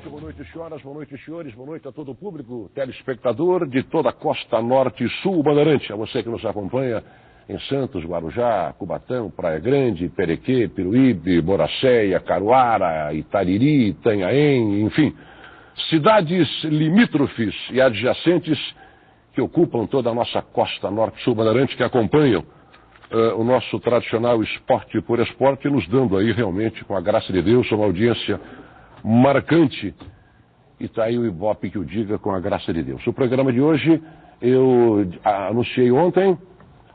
Boa noite, senhoras, boa noite, senhores, boa noite a todo o público, telespectador de toda a costa norte e sul bandeirante, a você que nos acompanha em Santos, Guarujá, Cubatão, Praia Grande, Perequê, Piruíbe, Boracéia, Caruara, Itariri, Itanhaém, enfim, cidades limítrofes e adjacentes que ocupam toda a nossa costa norte e sul bandeirante, que acompanham o nosso tradicional esporte por esporte, nos dando aí realmente, com a graça de Deus, uma audiência marcante. E está aí o Ibope que o diga, com a graça de Deus. O programa de hoje eu anunciei ontem,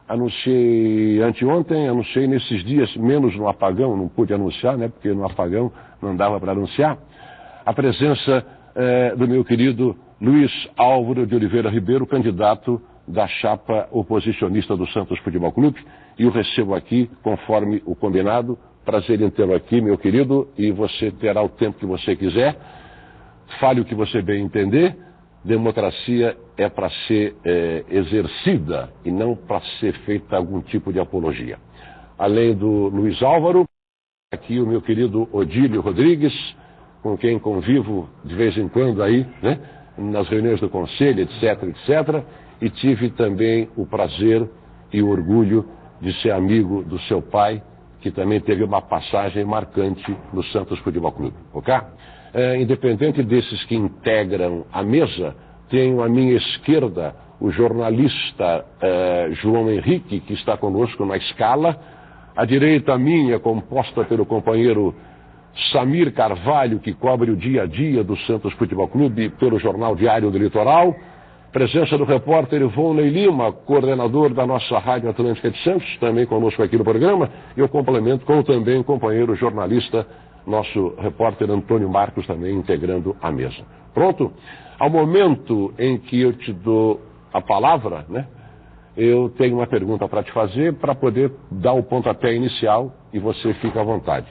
anunciei anteontem, anunciei nesses dias, menos no apagão, não pude anunciar, né, porque no apagão não dava para anunciar, a presença do meu querido Luiz Álvaro de Oliveira Ribeiro, candidato da chapa oposicionista do Santos Futebol Clube, e o recebo aqui conforme o combinado. Prazer em tê-lo aqui, meu querido, e você terá o tempo que você quiser. Fale o que você bem entender. Democracia é para ser exercida e não para ser feita algum tipo de apologia. Além do Luiz Álvaro, aqui o meu querido Odílio Rodrigues, com quem convivo de vez em quando aí, né, nas reuniões do conselho, etc, etc. E tive também o prazer e o orgulho de ser amigo do seu pai, que também teve uma passagem marcante no Santos Futebol Clube, ok? Independente desses que integram a mesa, tenho à minha esquerda o jornalista João Henrique, que está conosco na escala. À direita minha, composta pelo companheiro Samir Carvalho, que cobre o dia a dia do Santos Futebol Clube pelo Jornal Diário do Litoral. Presença do repórter Ivonei Lima, coordenador da nossa Rádio Atlântica de Santos, também conosco aqui no programa. Eu complemento com também o companheiro jornalista, nosso repórter Antônio Marcos, também integrando a mesa. Pronto? Ao momento em que eu te dou a palavra, né, eu tenho uma pergunta para te fazer, para poder dar o pontapé inicial, e você fica à vontade.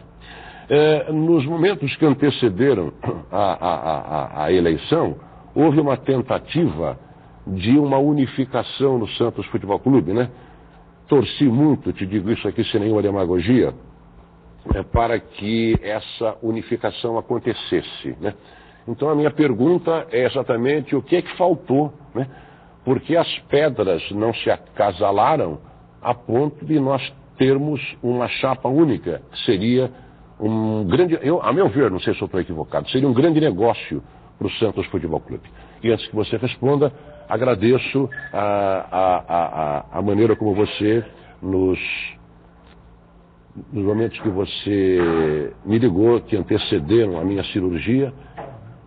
Nos momentos que antecederam a eleição, houve uma tentativa de uma unificação no Santos Futebol Clube, né? Torci muito, te digo isso aqui sem nenhuma demagogia, para que essa unificação acontecesse, né? Então a minha pergunta é exatamente o que é que faltou, né? Porque as pedras não se acasalaram a ponto de nós termos uma chapa única, que seria um grande, a meu ver, não sei se eu estou equivocado, seria um grande negócio para o Santos Futebol Clube. E antes que você responda, agradeço a maneira como você, nos momentos que você me ligou, que antecederam a minha cirurgia,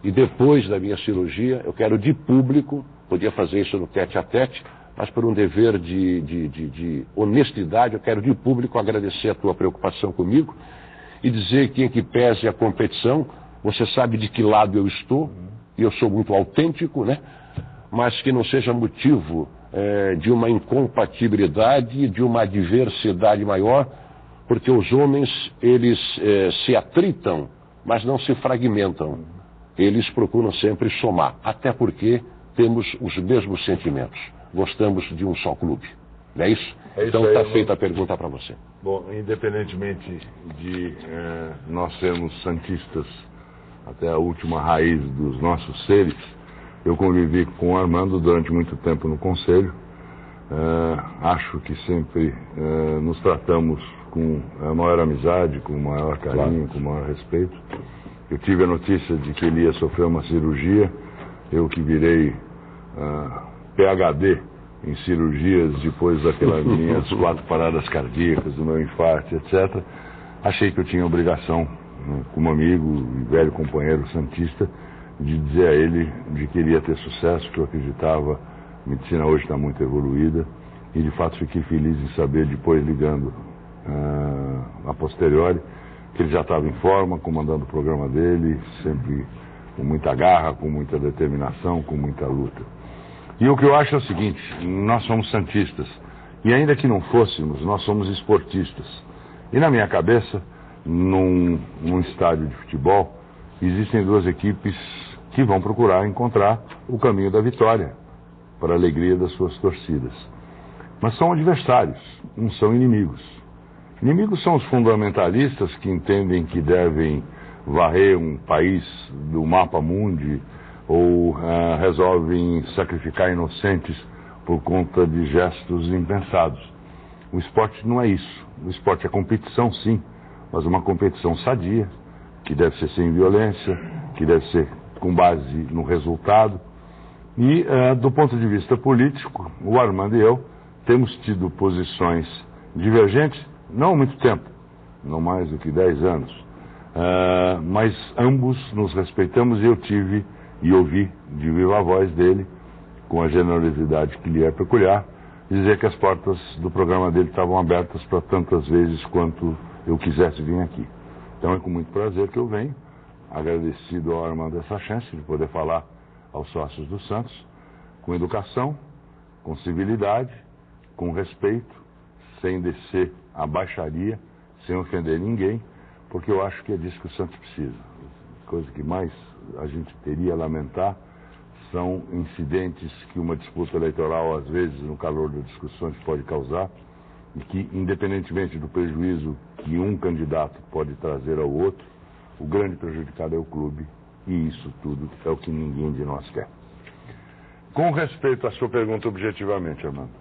e depois da minha cirurgia, eu quero de público, podia fazer isso no tete-a-tete, mas por um dever de honestidade, eu quero de público agradecer a tua preocupação comigo e dizer que, em que pese a competição, você sabe de que lado eu estou, e eu sou muito autêntico, né? Mas que não seja motivo de uma incompatibilidade, de uma adversidade maior, porque os homens, eles se atritam, mas não se fragmentam. Eles procuram sempre somar, até porque temos os mesmos sentimentos. Gostamos de um só clube. Não é isso? Então está feita a pergunta para você. Bom, independentemente de nós sermos santistas até a última raiz dos nossos seres, eu convivi com o Armando durante muito tempo no conselho. Acho que sempre nos tratamos com a maior amizade, com o maior carinho, com o maior respeito. Eu tive a notícia de que ele ia sofrer uma cirurgia, eu que virei PhD em cirurgias depois daquelas minhas 4 paradas cardíacas, do meu infarto, etc. Achei que eu tinha obrigação, como amigo e velho companheiro santista, de dizer a ele de que ele ia ter sucesso, que eu acreditava. A medicina hoje está muito evoluída e de fato fiquei feliz em saber, depois ligando a posteriori, que ele já estava em forma, comandando o programa dele, sempre com muita garra, com muita determinação, com muita luta. E o que eu acho é o seguinte: nós somos santistas, e ainda que não fôssemos, nós somos esportistas. E na minha cabeça, num estádio de futebol, existem 2 equipes que vão procurar encontrar o caminho da vitória, para a alegria das suas torcidas. Mas são adversários, não são inimigos. Inimigos são os fundamentalistas que entendem que devem varrer um país do mapa mundi ou resolvem sacrificar inocentes por conta de gestos impensados. O esporte não é isso. O esporte é competição, sim, mas uma competição sadia, que deve ser sem violência, que deve ser com base no resultado. E, do ponto de vista político, o Armando e eu temos tido posições divergentes, não há muito tempo, não mais do que 10 anos, mas ambos nos respeitamos e eu tive e ouvi de viva voz dele, com a generosidade que lhe é peculiar, dizer que as portas do programa dele estavam abertas para tantas vezes quanto eu quisesse vir aqui. Então é com muito prazer que eu venho, agradecido ao Armando essa chance de poder falar aos sócios do Santos, com educação, com civilidade, com respeito, sem descer a baixaria, sem ofender ninguém, porque eu acho que é disso que o Santos precisa. A coisa que mais a gente teria a lamentar são incidentes que uma disputa eleitoral, às vezes, no calor das discussões, pode causar, e que, independentemente do prejuízo que um candidato pode trazer ao outro, o grande prejudicado é o clube, e isso tudo é o que ninguém de nós quer. Com respeito à sua pergunta objetivamente, Armando,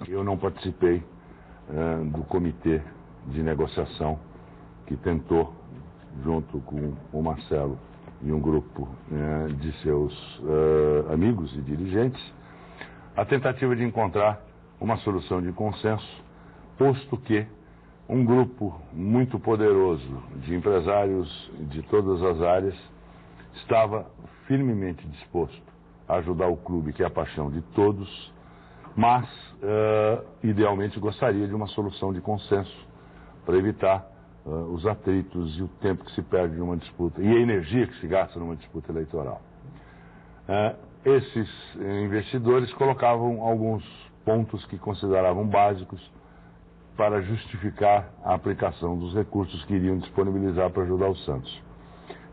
eu não participei do comitê de negociação que tentou, junto com o Marcelo e um grupo de seus amigos e dirigentes, a tentativa de encontrar uma solução de consenso, posto que um grupo muito poderoso de empresários de todas as áreas estava firmemente disposto a ajudar o clube, que é a paixão de todos, mas idealmente gostaria de uma solução de consenso para evitar os atritos e o tempo que se perde numa disputa e a energia que se gasta numa disputa eleitoral. Esses investidores colocavam alguns pontos que consideravam básicos para justificar a aplicação dos recursos que iriam disponibilizar para ajudar o Santos.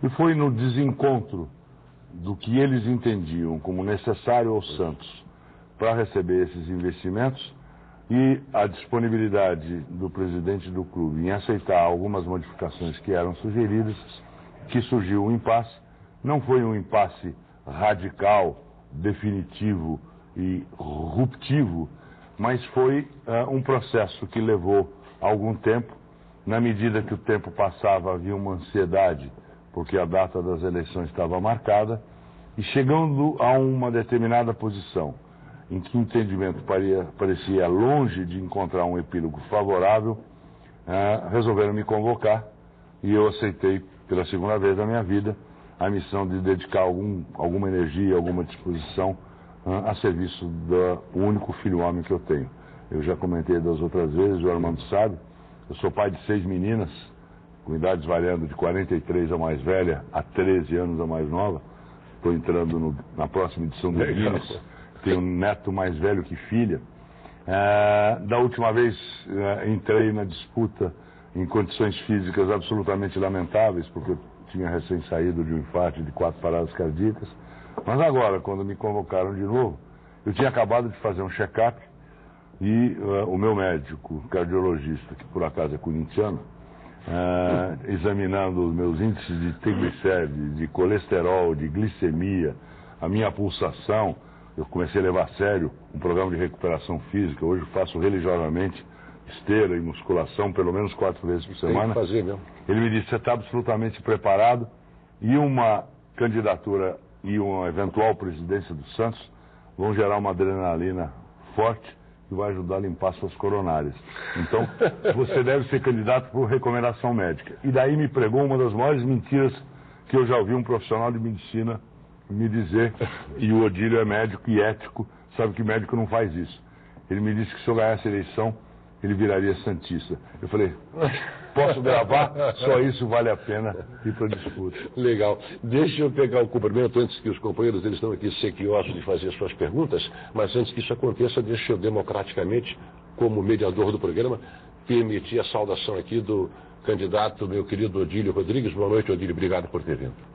E foi no desencontro do que eles entendiam como necessário ao Santos para receber esses investimentos e a disponibilidade do presidente do clube em aceitar algumas modificações que eram sugeridas, que surgiu um impasse. Não foi um impasse radical, definitivo e ruptivo, mas foi um processo que levou algum tempo. Na medida que o tempo passava, havia uma ansiedade, porque a data das eleições estava marcada, e chegando a uma determinada posição, em que o entendimento parecia longe de encontrar um epílogo favorável, resolveram me convocar, e eu aceitei, pela segunda vez na minha vida, a missão de dedicar alguma energia, alguma disposição a serviço do único filho homem que eu tenho. Eu já comentei das outras vezes, o Armando sabe, eu sou pai de 6 meninas, com idades variando de 43 a mais velha, a 13 anos a mais nova. Estou entrando na próxima edição do Guinness. Tenho um neto mais velho que filha. Da última vez entrei na disputa em condições físicas absolutamente lamentáveis, porque eu tinha recém saído de um infarto de 4 paradas cardíacas. Mas agora, quando me convocaram de novo, eu tinha acabado de fazer um check-up e o meu médico cardiologista, que por acaso é corintiano, examinando os meus índices de triglicérides, de colesterol, de glicemia, a minha pulsação, eu comecei a levar a sério um programa de recuperação física. Hoje faço religiosamente esteira e musculação pelo menos 4 vezes por semana. Tem que fazer mesmo. Ele me disse: você está absolutamente preparado, e uma candidatura e uma eventual presidência do Santos vão gerar uma adrenalina forte que vai ajudar a limpar suas coronárias. Então, você deve ser candidato por recomendação médica. E daí me pregou uma das maiores mentiras que eu já ouvi um profissional de medicina me dizer, e o Odílio é médico e ético, sabe que médico não faz isso. Ele me disse que se eu ganhasse a eleição, ele viraria santista. Eu falei: posso gravar? Só isso vale a pena ir para a disputa. Legal. Deixa eu pegar o cumprimento antes que os companheiros, eles estão aqui sequiosos de fazer suas perguntas, mas antes que isso aconteça, deixa eu democraticamente, como mediador do programa, permitir a saudação aqui do candidato, meu querido Odílio Rodrigues. Boa noite, Odílio. Obrigado por ter vindo.